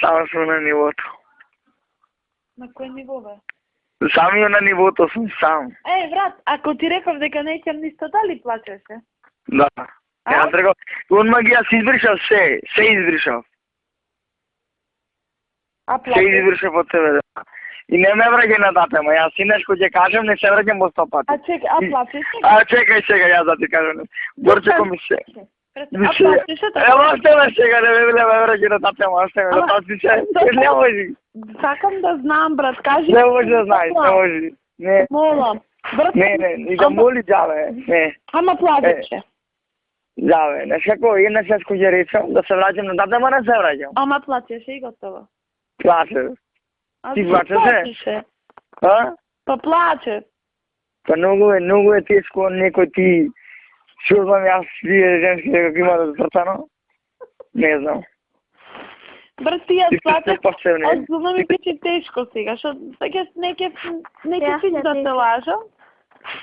Само сум на нивото. На кој ниво, бе? Самиот на нивото сум сам. Брат, ако ти реков дека неќам ништо, дали плачеше? Да. Јас реков, онма ги јас избришав се избришав. А Се избришав од тебе, да. И не ме враќај на татема, јас инеш кој ќе кажем, не се враќам во 100 пати. А плачеше? А чекај сега, јас да ти кажам. Горчеко ми се. А плачеше така? Ево оставе сега, не ме враќај на татема, оставе да пати се. Не може. Сакам да знам, брат, кажи. Не може да знаеш, не може. Не. Молам. Брат, Не, и да моли джаве, не. Ама плачеше. Джаве, не како, една се ќе речам, да се враќам на татема, не се враќам. Ама плачеше и готово. Плаче. Ти плачеше? А? Па плаче. Па многу е тешко некој ти шурвам јас вие женски како има да срцано. Не знам. Брат, ти јас плачеш, озбилно ми пичи тешко сега, шо не ќе пич да те лажам,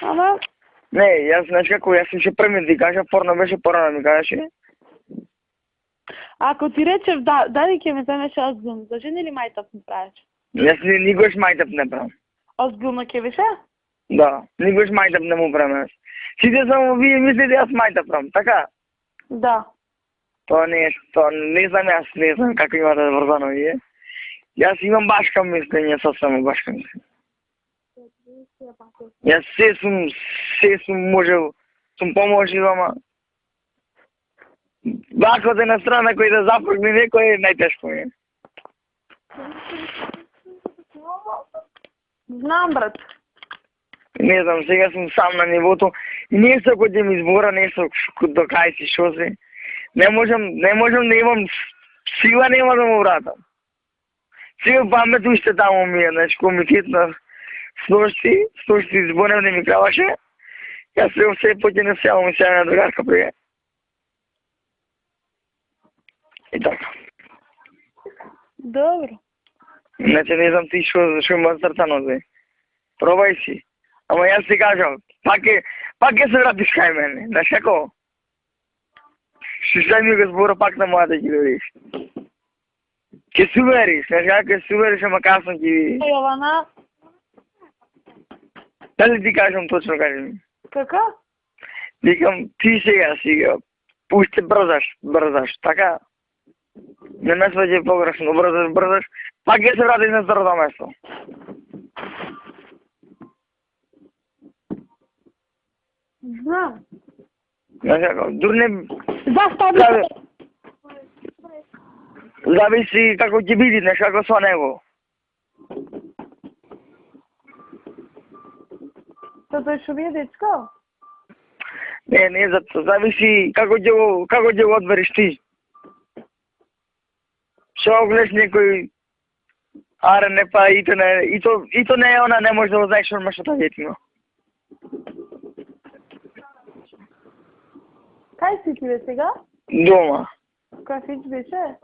ама... Не, јас знаеш како, јас им ше први ти кажа, порно беше порано ми кажеше. Ако ти речев дали ќе ме земеше озбилно, за жени или мајтап ми правиш? Јас никогаш мајтап не правам. Озбилно ќе беше? Да, никогаш мајтап не му правам. Сите само вие мислите јас мајтап правам, така? Да. Тоа не знам јас, не знам како имате врзано вие. Јас имам башка мислење, сосема башка мислење. Јас се сум можел, сум поможил, ама бакот е на страна кој да запргне некој е најтешко ми. Знам, брат. Не знам, сега сум сам на нивото и нешто кој ќе ми избора, нешто до кај си шо се. Не можам да имам сила, нема да му вратам. Сега памет уште таму ми е, значи комитет на сношти збонев не ми креваше. Јас се поќе не сејавам и сега на другарка прија. И така. Добро. Значи не знам ти шо има срцано зе. Пробај си. Ама јас ти кажам, пак ќе се вратиш кај мене, знаеш како? Шишај ми го збора пак на мојата ќе додиш. Ќе се увериш, знаеш како ќе се увериш, ама касно ќе видиш. Јована? Дали ти кажам точно, кажи ми. Како? Викам, ти сега, пуште брзаш, така? Не ме сваѓај погрешно, брзаш, пак ќе се вратиш на старото место. Знам. Знаеш како, дурне... Застави! Зависи како ќе биде, знаеш како со него. Тоа што ви е дечко? Не, зато зависи како ќе го одбереш ти. Шо огледаш некој аре не па и то не е она, не може да го знаеш што тоа детино. Кај си ти бе сега? Дома. Кафич беше?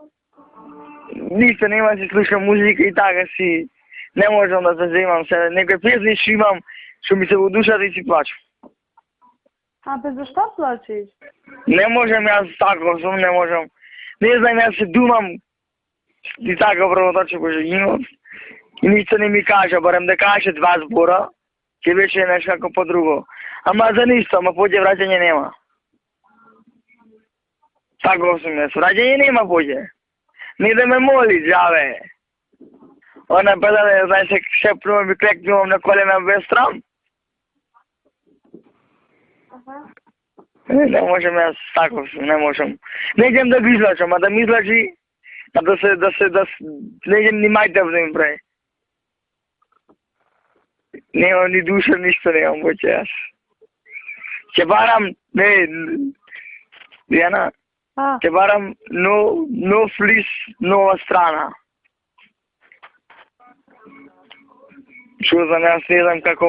Ништо, нема си слушам музика и така си. Не можам да се земам се. Некој песни што имам, што ми се во душата и си плачам. А бе зашто плачеш? Не можам јас тако, не можам. Не знам, јас се думам и така правоточе го имам. И ништо не ми кажа, барем да каже 2 збора, ќе беше нешто како по-друго. Ама за ништо, ама поќе враќање нема. Тако сум јас, враќање нема поќе. Не да ме моли, джаве. Она педале, знаеш, шепнувам и клекнувам на колена без срам. Не можем јас тако сум, не можам. Не идем да го излачам, а да ми излачи, а да не идем ни мајтав да им прави. Немам ни душа, ништо немам поќе јас. Ќе барам, Дијана, ќе барам нов лист, нова страна. Што знам, јас не знам како,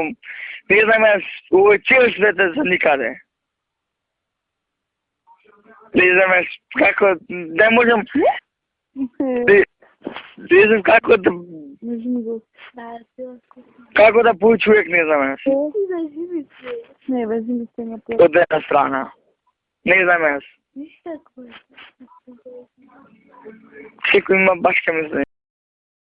не знам јас, овој цел свет е за никаде. Не знам јас како, не можам, не знам како да, како да пој човек, не знам јас. Не, возими се на те. Од една страна. Не знам јас. Секој има башка, мислам.